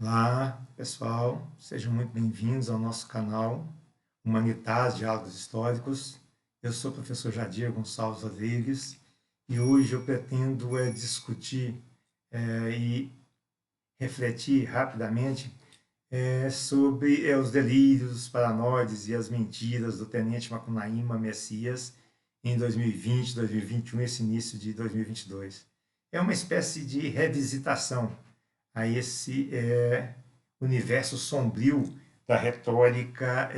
Olá, pessoal, sejam muito bem-vindos ao nosso canal Humanitas Diálogos Históricos. Eu sou o professor Jadir Gonçalves Rodrigues e hoje eu pretendo discutir e refletir rapidamente sobre os delírios, os paranoides e as mentiras do tenente Macunaíma Messias em 2020, 2021 e esse início de 2022. É uma espécie de revisitação a esse universo sombrio da retórica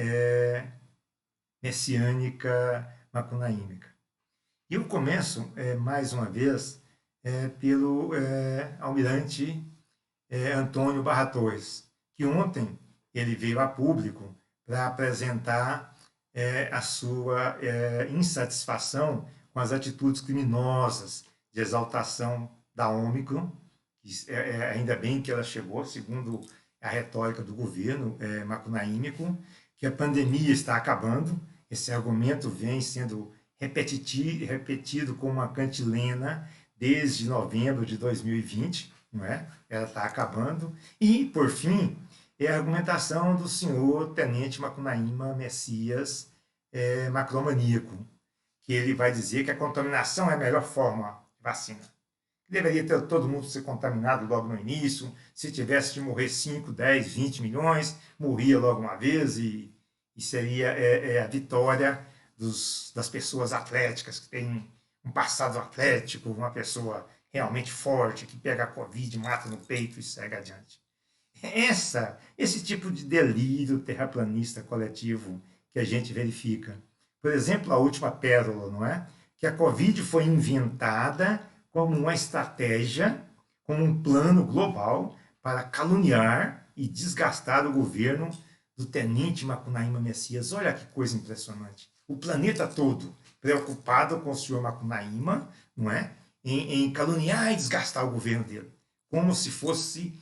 messiânica macunaímica. E eu começo, mais uma vez, pelo almirante Antônio Barra Torres, que ontem ele veio a público para apresentar a sua insatisfação com as atitudes criminosas de exaltação da Ômicron. Ainda bem que ela chegou, segundo a retórica do governo macunaímico, que a pandemia está acabando. Esse argumento vem sendo repetido como uma cantilena desde novembro de 2020, não é? Ela está acabando. E, por fim, é a argumentação do senhor Tenente Macunaíma Messias macromaníaco, que ele vai dizer que a contaminação é a melhor forma de vacina. Deveria ter todo mundo ser contaminado logo no início. Se tivesse de morrer 5, 10, 20 milhões, morria logo uma vez e seria a vitória das pessoas atléticas, que têm um passado atlético, uma pessoa realmente forte, que pega a Covid, mata no peito e segue adiante. Esse tipo de delírio terraplanista coletivo que a gente verifica. Por exemplo, a última pérola, não é? Que a Covid foi inventada como uma estratégia, como um plano global para caluniar e desgastar o governo do tenente Macunaíma Messias. Olha que coisa impressionante. O planeta todo preocupado com o senhor Macunaíma, não é? Em caluniar e desgastar o governo dele, como se fosse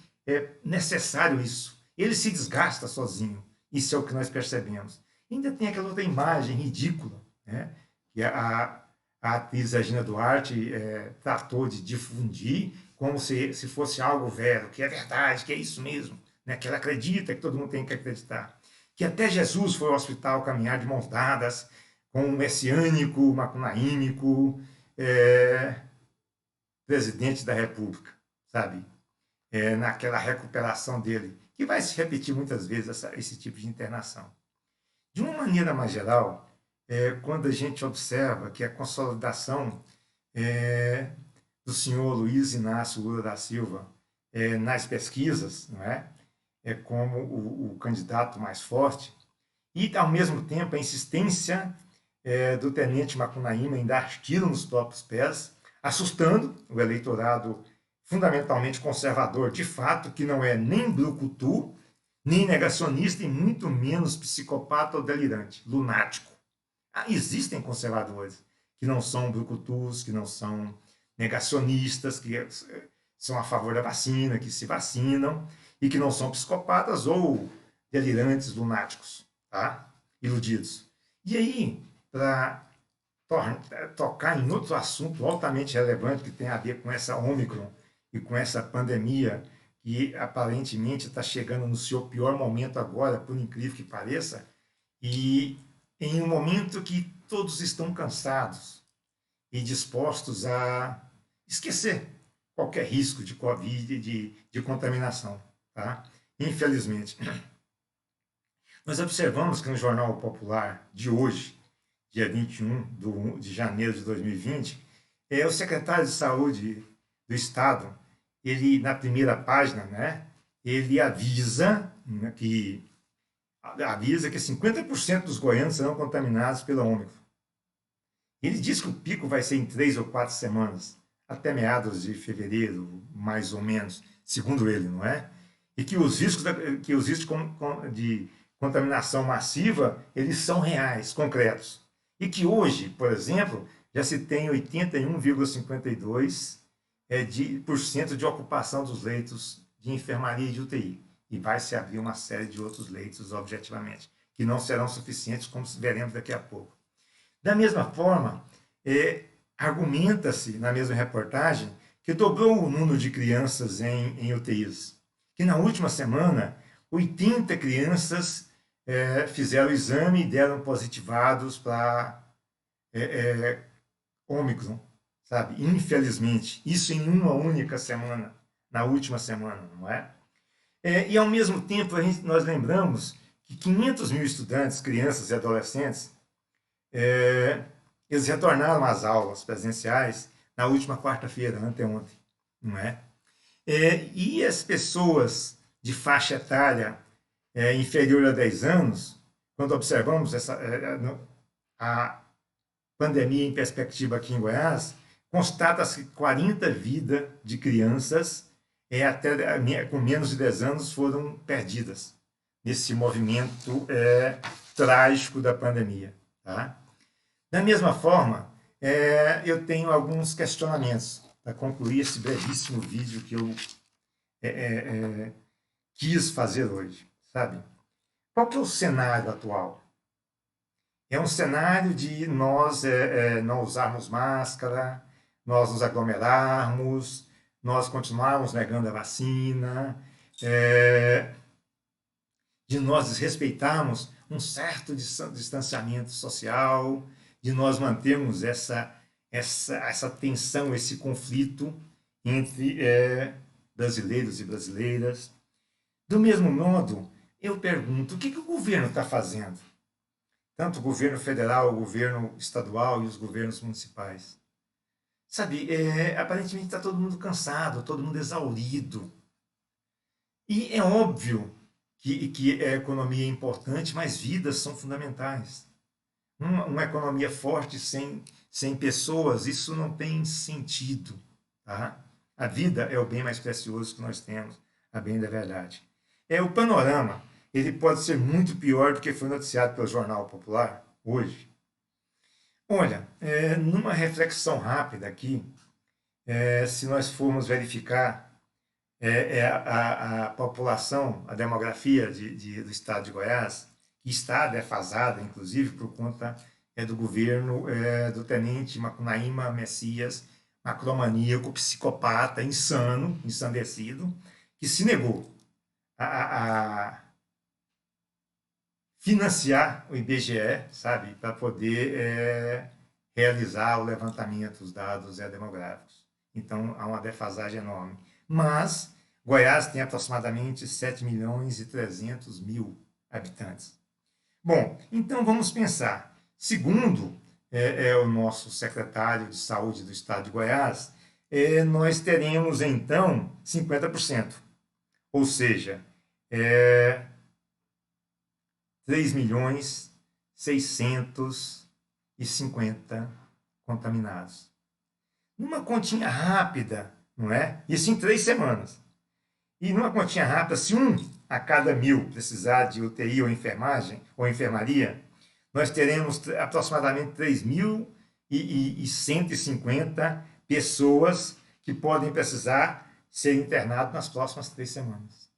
necessário isso. Ele se desgasta sozinho. Isso é o que nós percebemos. E ainda tem aquela outra imagem ridícula, né? Que a atriz Regina Duarte tratou de difundir como se fosse algo vero, que é verdade, que é isso mesmo, né? Que ela acredita, que todo mundo tem que acreditar. Que até Jesus foi ao hospital caminhar de mãos dadas com um messiânico, macunaímico, presidente da República, sabe? Naquela recuperação dele, que vai se repetir muitas vezes esse tipo de internação. De uma maneira mais geral, quando a gente observa que a consolidação do senhor Luiz Inácio Lula da Silva nas pesquisas, não é? Como o candidato mais forte, e, ao mesmo tempo, a insistência do tenente Macunaíma em dar tiro nos próprios pés, assustando o eleitorado fundamentalmente conservador, de fato, que não é nem brucutu, nem negacionista e muito menos psicopata ou delirante, lunático. Existem conservadores que não são brucutus, que não são negacionistas, que são a favor da vacina, que se vacinam e que não são psicopatas ou delirantes, lunáticos, tá? Iludidos. E aí, para tocar em outro assunto altamente relevante que tem a ver com essa Ômicron e com essa pandemia que aparentemente está chegando no seu pior momento agora, por incrível que pareça, e em um momento que todos estão cansados e dispostos a esquecer qualquer risco de Covid, de contaminação. Tá? Infelizmente. Nós observamos que no Jornal Popular de hoje, dia 21 de janeiro de 2020, o secretário de Saúde do Estado, ele, na primeira página, né, ele avisa que 50% dos goianos serão contaminados pela Ômicron. Ele diz que o pico vai ser em 3 ou 4 semanas, até meados de fevereiro, mais ou menos, segundo ele, não é? E que os riscos de contaminação massiva, eles são reais, concretos. E que hoje, por exemplo, já se tem 81,52% de ocupação dos leitos de enfermaria e de UTI. E vai se abrir uma série de outros leitos, objetivamente, que não serão suficientes, como veremos daqui a pouco. Da mesma forma, argumenta-se na mesma reportagem que dobrou o número de crianças em UTIs. que na última semana 80 crianças fizeram o exame e deram positivados para Ômicron, sabe? Infelizmente, isso em uma única semana, na última semana, não é? E ao mesmo tempo nós lembramos que 500 mil estudantes, crianças e adolescentes, eles retornaram às aulas presenciais na última quarta-feira, anteontem, não é? E as pessoas de faixa etária inferior a 10 anos, quando observamos a pandemia em perspectiva aqui em Goiás, constata-se que 40 vidas de crianças com menos de 10 anos foram perdidas nesse movimento trágico da pandemia. Tá? Da mesma forma, eu tenho alguns questionamentos para concluir esse brevíssimo vídeo que eu quis fazer hoje, sabe? Qual que é o cenário atual? É um cenário de nós não usarmos máscara, nós nos aglomerarmos, nós continuarmos negando a vacina, de nós desrespeitarmos um certo distanciamento social, de nós mantermos essa tensão, esse conflito entre brasileiros e brasileiras. Do mesmo modo, eu pergunto, o que o governo está fazendo? Tanto o governo federal, o governo estadual e os governos municipais. Sabe, aparentemente está todo mundo cansado, todo mundo exaurido. E é óbvio que a economia é importante, mas vidas são fundamentais. Uma economia forte sem pessoas, isso não tem sentido. Tá? A vida é o bem mais precioso que nós temos, a bem da verdade. O panorama, ele pode ser muito pior do que foi noticiado pelo Jornal Popular hoje. Olha, numa reflexão rápida aqui, se nós formos verificar a população, a demografia do estado de Goiás, que está defasada, inclusive, por conta do governo do tenente Macunaíma Messias, macromaníaco, psicopata, insano, ensandecido, que se negou a financiar o IBGE, sabe, para poder realizar o levantamento dos dados demográficos. Então, há uma defasagem enorme. Mas Goiás tem aproximadamente 7 milhões e 300 mil habitantes. Bom, então vamos pensar. Segundo o nosso secretário de Saúde do Estado de Goiás, nós teremos então 50%. Ou seja, 3 milhões 650 contaminados. Numa continha rápida, não é? Isso em 3 semanas. E numa continha rápida, se um a cada 1000 precisar de UTI ou enfermagem ou enfermaria, nós teremos aproximadamente 3.150 pessoas que podem precisar ser internadas nas próximas 3 semanas.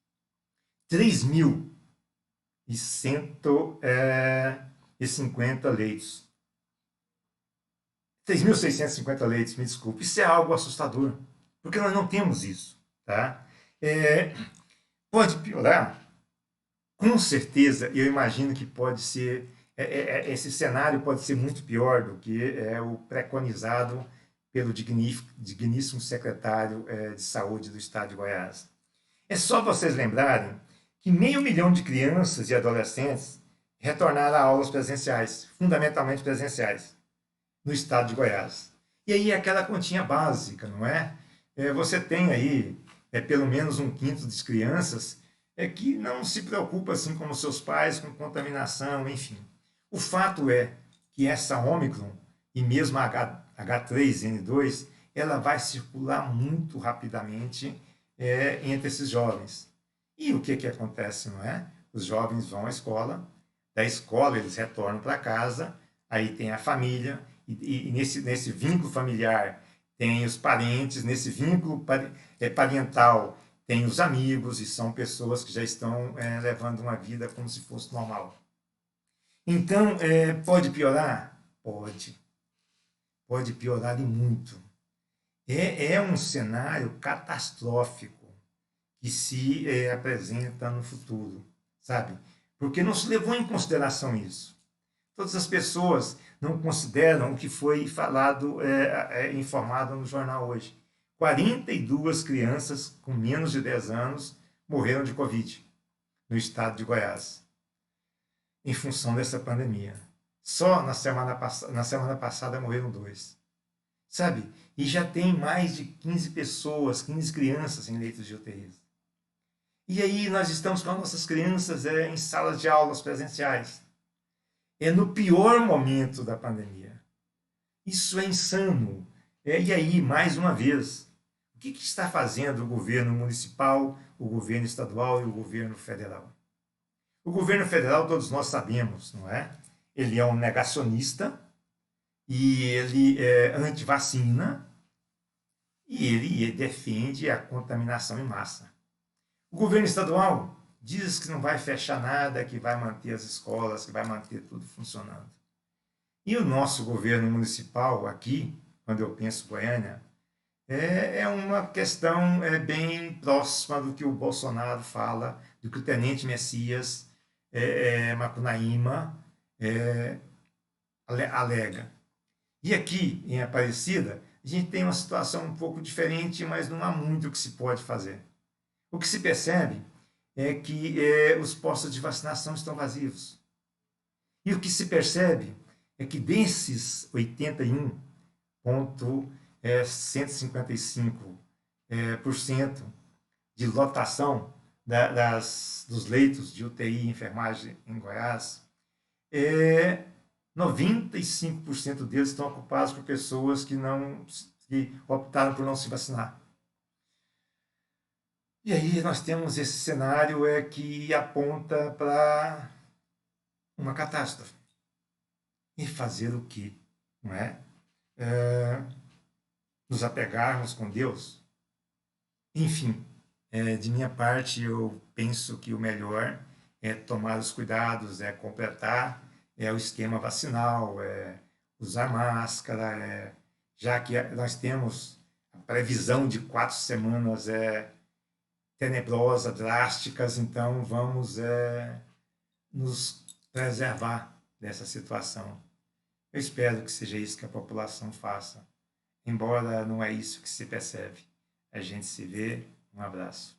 3.150 leitos. 3.650 leitos, me desculpe. Isso é algo assustador, porque nós não temos isso. Tá? Pode piorar? Com certeza, eu imagino que pode ser. Esse cenário pode ser muito pior do que o preconizado pelo digníssimo secretário de Saúde do Estado de Goiás. É só vocês lembrarem que 500 mil de crianças e adolescentes retornaram a aulas presenciais, fundamentalmente presenciais, no estado de Goiás. E aí aquela continha básica, não é? Você tem aí pelo menos 1/5 das crianças que não se preocupa assim como seus pais com contaminação, enfim. O fato é que essa Ômicron e mesmo a H3N2, ela vai circular muito rapidamente entre esses jovens. E o que acontece, não é? Os jovens vão à escola, da escola eles retornam para casa, aí tem a família, e nesse vínculo familiar tem os parentes, nesse vínculo parental tem os amigos, e são pessoas que já estão levando uma vida como se fosse normal. Então, pode piorar? Pode. Pode piorar e muito. É um cenário catastrófico que se apresenta no futuro, sabe? Porque não se levou em consideração isso. Todas as pessoas não consideram o que foi falado, informado no jornal hoje. 42 crianças com menos de 10 anos morreram de Covid no estado de Goiás, em função dessa pandemia. Só na semana passada morreram 2. Sabe? E já tem mais de 15 pessoas, 15 crianças em leitos de UTI. E aí nós estamos com as nossas crianças em salas de aulas presenciais. É no pior momento da pandemia. Isso é insano. E aí, mais uma vez, o que está fazendo o governo municipal, o governo estadual e o governo federal? O governo federal, todos nós sabemos, não é? Ele é um negacionista e ele é anti-vacina e ele defende a contaminação em massa. O governo estadual diz que não vai fechar nada, que vai manter as escolas, que vai manter tudo funcionando. E o nosso governo municipal aqui, quando eu penso Goiânia, é uma questão bem próxima do que o Bolsonaro fala, do que o Tenente Messias Macunaíma alega. E aqui, em Aparecida, a gente tem uma situação um pouco diferente, mas não há muito o que se pode fazer. O que se percebe é que os postos de vacinação estão vazios. E o que se percebe é que desses 81,155% de lotação dos leitos de UTI e enfermagem em Goiás, 95% deles estão ocupados por pessoas que optaram por não se vacinar. E aí nós temos esse cenário que aponta para uma catástrofe. E fazer o quê? Não é? Nos apegarmos com Deus? Enfim, de minha parte, eu penso que o melhor é tomar os cuidados, é completar o esquema vacinal, usar máscara, já que nós temos a previsão de 4 semanas tenebrosa, drásticas, então vamos nos preservar dessa situação. Eu espero que seja isso que a população faça, embora não é isso que se percebe. A gente se vê, um abraço.